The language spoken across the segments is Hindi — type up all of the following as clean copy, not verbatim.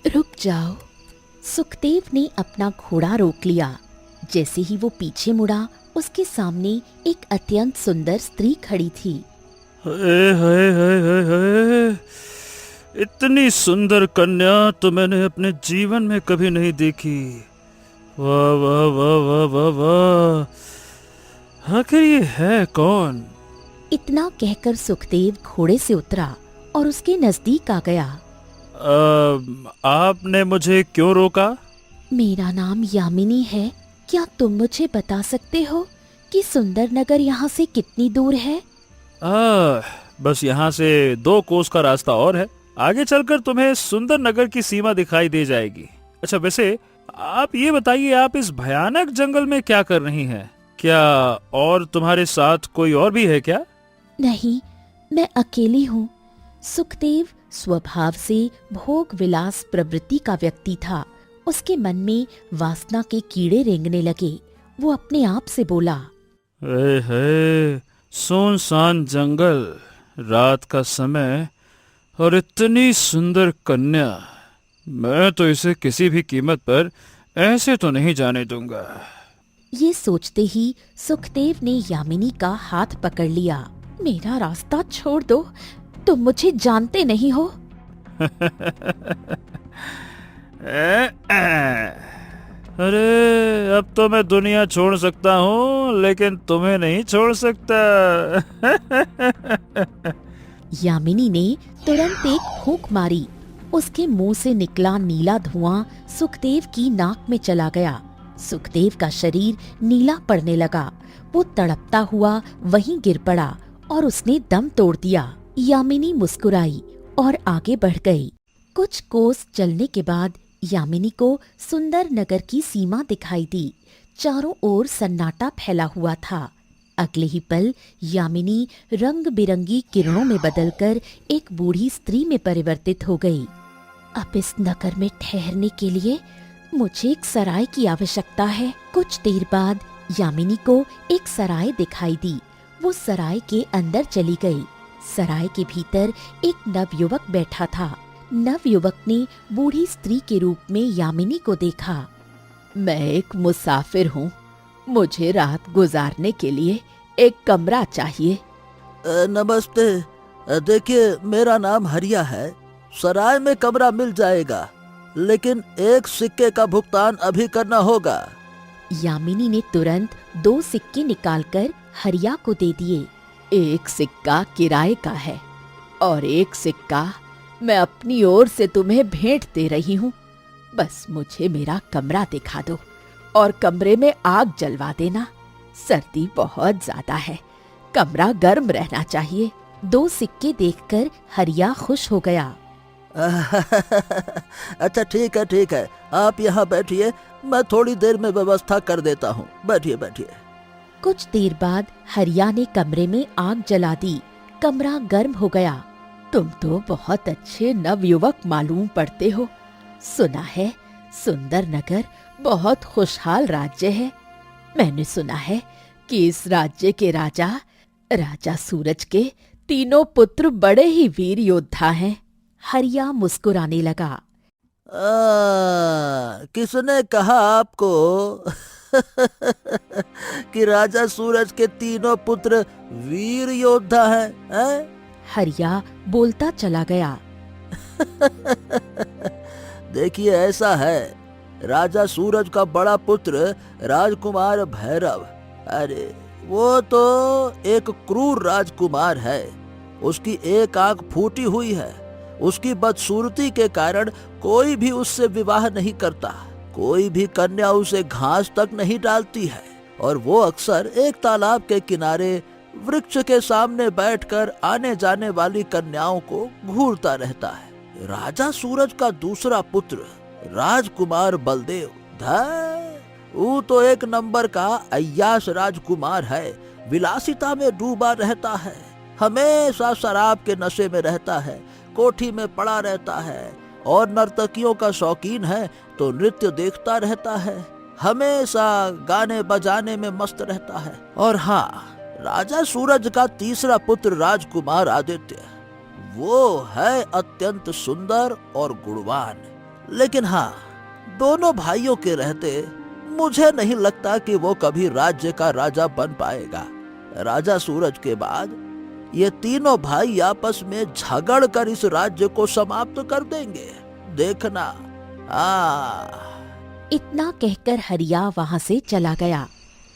रुक जाओ। सुखदेव ने अपना घोड़ा रोक लिया। जैसे ही वो पीछे मुड़ा, उसके सामने एक अत्यंत सुंदर स्त्री खड़ी थी। हाय हाय हाय हाय हाय, इतनी सुंदर कन्या तो मैंने अपने जीवन में कभी नहीं देखी। वाह वाह वाह वाह वाह वाह, आखिर ये है कौन? इतना कहकर सुखदेव घोड़े से उतरा और उसके नजदीक आ गया। आपने मुझे क्यों रोका? मेरा नाम यामिनी है। क्या तुम मुझे बता सकते हो कि सुंदर नगर यहाँ से कितनी दूर है? बस यहाँ से 2 कोस का रास्ता और है। आगे चलकर तुम्हें सुंदर नगर की सीमा दिखाई दे जाएगी। अच्छा, वैसे आप ये बताइए, आप इस भयानक जंगल में क्या कर रही हैं? क्या और तुम्हारे साथ कोई और भी है क्या? नहीं, मैं अकेली हूँ। सुखदेव स्वभाव से भोग विलास प्रवृत्ति का व्यक्ति था। उसके मन में वासना के कीड़े रेंगने लगे। वो अपने आप से बोला, है सुनसान जंगल, रात का समय और इतनी सुंदर कन्या, मैं तो इसे किसी भी कीमत पर ऐसे तो नहीं जाने दूंगा। ये सोचते ही सुखदेव ने यामिनी का हाथ पकड़ लिया। मेरा रास्ता छोड़ दो, तुम मुझे जानते नहीं हो। अरे, अब तो मैं दुनिया छोड़ सकता हूँ, लेकिन तुम्हें नहीं छोड़ सकता। यामिनी ने तुरंत एक फूंक मारी। उसके मुंह से निकला नीला धुआं सुखदेव की नाक में चला गया। सुखदेव का शरीर नीला पड़ने लगा। वो तड़पता हुआ वहीं गिर पड़ा और उसने दम तोड़ दिया। यामिनी मुस्कुराई और आगे बढ़ गई। कुछ कोस चलने के बाद यामिनी को सुंदर नगर की सीमा दिखाई दी। चारों ओर सन्नाटा फैला हुआ था। अगले ही पल यामिनी रंग बिरंगी किरणों में बदलकर एक बूढ़ी स्त्री में परिवर्तित हो गई। अब इस नगर में ठहरने के लिए मुझे एक सराय की आवश्यकता है। कुछ देर बाद यामिनी को एक सराय दिखाई दी। वो सराय के अंदर चली गई। सराय के भीतर एक नवयुवक बैठा था। नवयुवक ने बूढ़ी स्त्री के रूप में यामिनी को देखा। मैं एक मुसाफिर हूँ। मुझे रात गुजारने के लिए एक कमरा चाहिए। नमस्ते। देखिए, मेरा नाम हरिया है। सराय में कमरा मिल जाएगा, लेकिन 1 सिक्के का भुगतान अभी करना होगा। यामिनी ने तुरंत 2 सिक्के निकालकर हरिया को दे दिए। 1 सिक्का किराए का है और 1 सिक्का मैं अपनी ओर से तुम्हें भेंट दे रही हूँ। बस मुझे मेरा कमरा दिखा दो और कमरे में आग जलवा देना। सर्दी बहुत ज्यादा है, कमरा गर्म रहना चाहिए। 2 सिक्के देखकर हरिया खुश हो गया। अच्छा, ठीक है, आप यहाँ बैठिए, मैं थोड़ी देर में व्यवस्था कर देता हूँ। बैठिए बैठिए। कुछ देर बाद हरिया ने कमरे में आग जला दी। कमरा गर्म हो गया। तुम तो बहुत अच्छे नवयुवक मालूम पड़ते हो। सुना है सुंदर नगर बहुत खुशहाल राज्य है। मैंने सुना है कि इस राज्य के राजा सूरज के 3 पुत्र बड़े ही वीर योद्धा हैं। हरिया मुस्कुराने लगा। किसने कहा आपको कि राजा सूरज के 3 पुत्र वीर योद्धा हैं? हरिया बोलता चला गया। देखिए, ऐसा है, राजा सूरज का बड़ा पुत्र राजकुमार भैरव, अरे वो तो एक क्रूर राजकुमार है। उसकी एक आंख फूटी हुई है। उसकी बदसूरती के कारण कोई भी उससे विवाह नहीं करता। कोई भी कन्या उसे घास तक नहीं डालती है और वो अक्सर एक तालाब के किनारे वृक्ष के सामने बैठकर आने जाने वाली कन्याओं को घूरता रहता है। राजा सूरज का दूसरा पुत्र राजकुमार बलदेव, वो तो एक नंबर का अय्याश राजकुमार है। विलासिता में डूबा रहता है, हमेशा शराब के नशे में रहता है, कोठी में पड़ा रहता है और नर्तकियों का शौकीन है तो नृत्य देखता रहता है। हमेशा गाने बजाने में मस्त रहता है। और हाँ, राजा सूरज का तीसरा पुत्र राजकुमार आदित्य, वो है अत्यंत सुंदर और गुणवान। लेकिन हाँ, दोनों भाइयों के रहते मुझे नहीं लगता कि वो कभी राज्य का राजा बन पाएगा। राजा सूरज के बाद ये तीनों भाई आपस में झगड़ कर इस राज्य को समाप्त कर देंगे, देखना। इतना कहकर हरिया वहां से चला गया।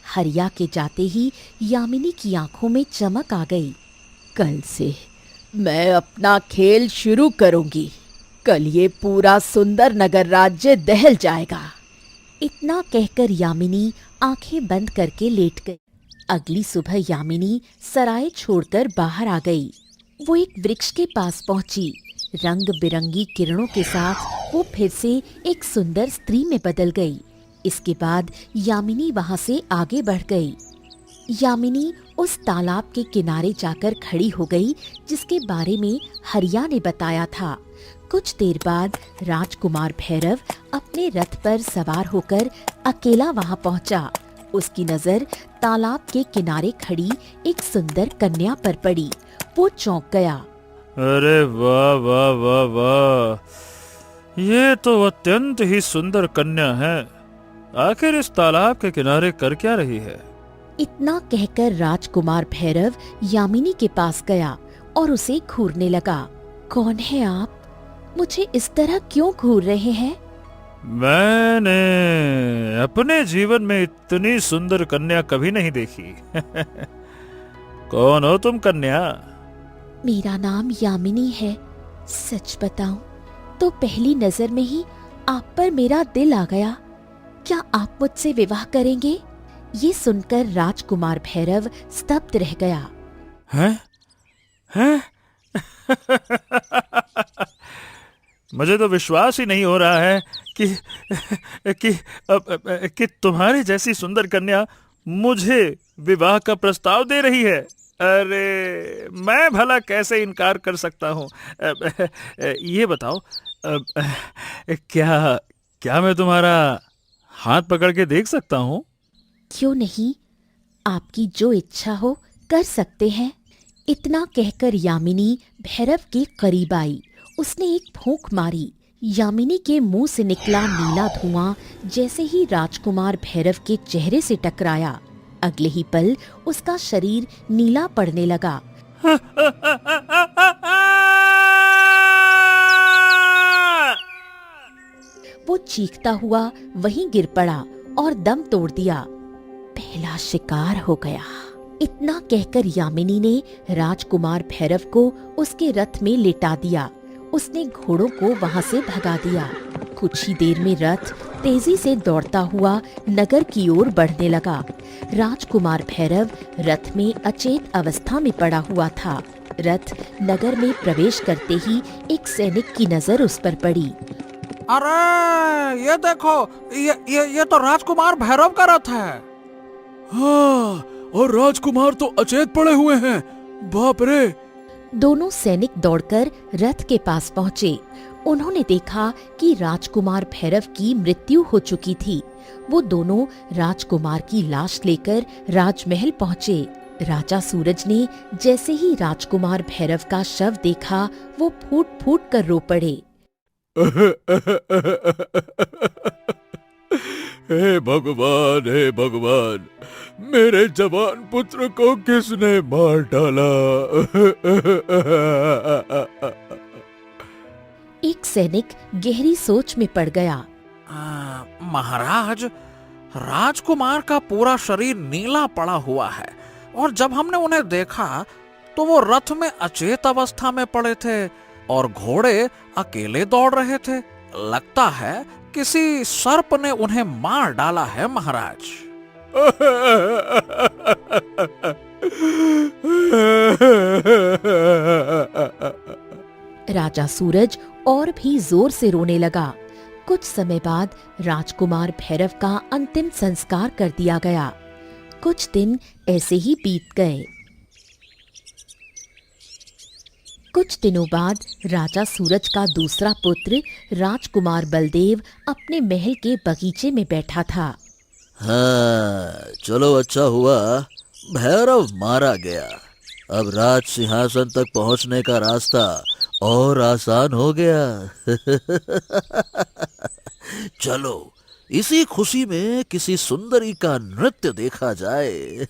हरिया के जाते ही यामिनी की आंखों में चमक आ गई। कल से मैं अपना खेल शुरू करूंगी। कल ये पूरा सुंदर नगर राज्य दहल जाएगा। इतना कहकर यामिनी आंखें बंद करके लेट गई। अगली सुबह यामिनी सराय छोड़कर बाहर आ गई। वो एक वृक्ष के पास पहुंची। रंग बिरंगी किरणों के साथ वो फिर से एक सुंदर स्त्री में बदल गई। इसके बाद यामिनी वहां से आगे बढ़ गई। यामिनी उस तालाब के किनारे जाकर खड़ी हो गई जिसके बारे में हरिया ने बताया था। कुछ देर बाद राजकुमार भैरव अपने रथ पर सवार होकर अकेला वहां पहुंचा। उसकी नजर तालाब के किनारे खड़ी एक सुंदर कन्या पर पड़ी। वो चौंक गया। अरे वाह वाह वाह वाह, ये तो अत्यंत ही सुंदर कन्या है। आखिर इस तालाब के किनारे कर क्या रही है? इतना कहकर राजकुमार भैरव यामिनी के पास गया और उसे घूरने लगा। कौन है आप? मुझे इस तरह क्यों घूर रहे हैं? मैंने अपने जीवन में इतनी सुंदर कन्या कभी नहीं देखी। कौन हो तुम कन्या? मेरा नाम यामिनी है। सच बताऊं तो पहली नजर में ही आप पर मेरा दिल आ गया। क्या आप मुझसे विवाह करेंगे? ये सुनकर राजकुमार भैरव स्तब्ध रह गया। हैं? हैं? मुझे तो विश्वास ही नहीं हो रहा है कि तुम्हारी जैसी सुंदर कन्या मुझे विवाह का प्रस्ताव दे रही है। अरे मैं भला कैसे इनकार कर सकता हूँ? ये बताओ, क्या मैं तुम्हारा हाथ पकड़ के देख सकता हूँ? क्यों नहीं, आपकी जो इच्छा हो कर सकते हैं। इतना कहकर यामिनी भैरव के करीब आई। उसने एक फूंक मारी। यामिनी के मुंह से निकला नीला धुआं जैसे ही राजकुमार भैरव के चेहरे से टकराया, अगले ही पल उसका शरीर नीला पड़ने लगा। वो चीखता हुआ वहीं गिर पड़ा और दम तोड़ दिया। पहला शिकार हो गया। इतना कहकर यामिनी ने राजकुमार भैरव को उसके रथ में लेटा दिया। उसने घोड़ों को वहां से भगा दिया। कुछ ही देर में रथ तेजी से दौड़ता हुआ नगर की ओर बढ़ने लगा। राजकुमार भैरव रथ में अचेत अवस्था में पड़ा हुआ था। रथ नगर में प्रवेश करते ही एक सैनिक की नजर उस पर पड़ी। अरे ये देखो, ये तो राजकुमार भैरव का रथ है। हाँ, और राजकुमार तो अचेत पड़े हुए हैं। बाप रे! दोनों सैनिक दौड़कर रथ के पास पहुंचे। उन्होंने देखा कि राजकुमार भैरव की मृत्यु हो चुकी थी। वो दोनों राजकुमार की लाश लेकर राजमहल पहुंचे। राजा सूरज ने जैसे ही राजकुमार भैरव का शव देखा, वो फूट फूट कर रो पड़े। हे भगवान, हे भगवान, मेरे जवान पुत्र को किसने मार डाला? एक सैनिक गहरी सोच में पड़ गया। महाराज, राजकुमार का पूरा शरीर नीला पड़ा हुआ है और जब हमने उन्हें देखा तो वो रथ में अचेत अवस्था में पड़े थे और घोड़े अकेले दौड़ रहे थे। लगता है किसी सर्प ने उन्हें मार डाला है महाराज। राजा सूरज और भी जोर से रोने लगा। कुछ समय बाद राजकुमार भैरव का अंतिम संस्कार कर दिया गया। कुछ दिन ऐसे ही बीत गए। कुछ दिनों बाद राजा सूरज का दूसरा पुत्र राजकुमार बलदेव अपने महल के बगीचे में बैठा था। हाँ, चलो अच्छा हुआ भैरव मारा गया। अब राज सिंहासन तक पहुंचने का रास्ता और आसान हो गया। चलो इसी खुशी में किसी सुंदरी का नृत्य देखा जाए।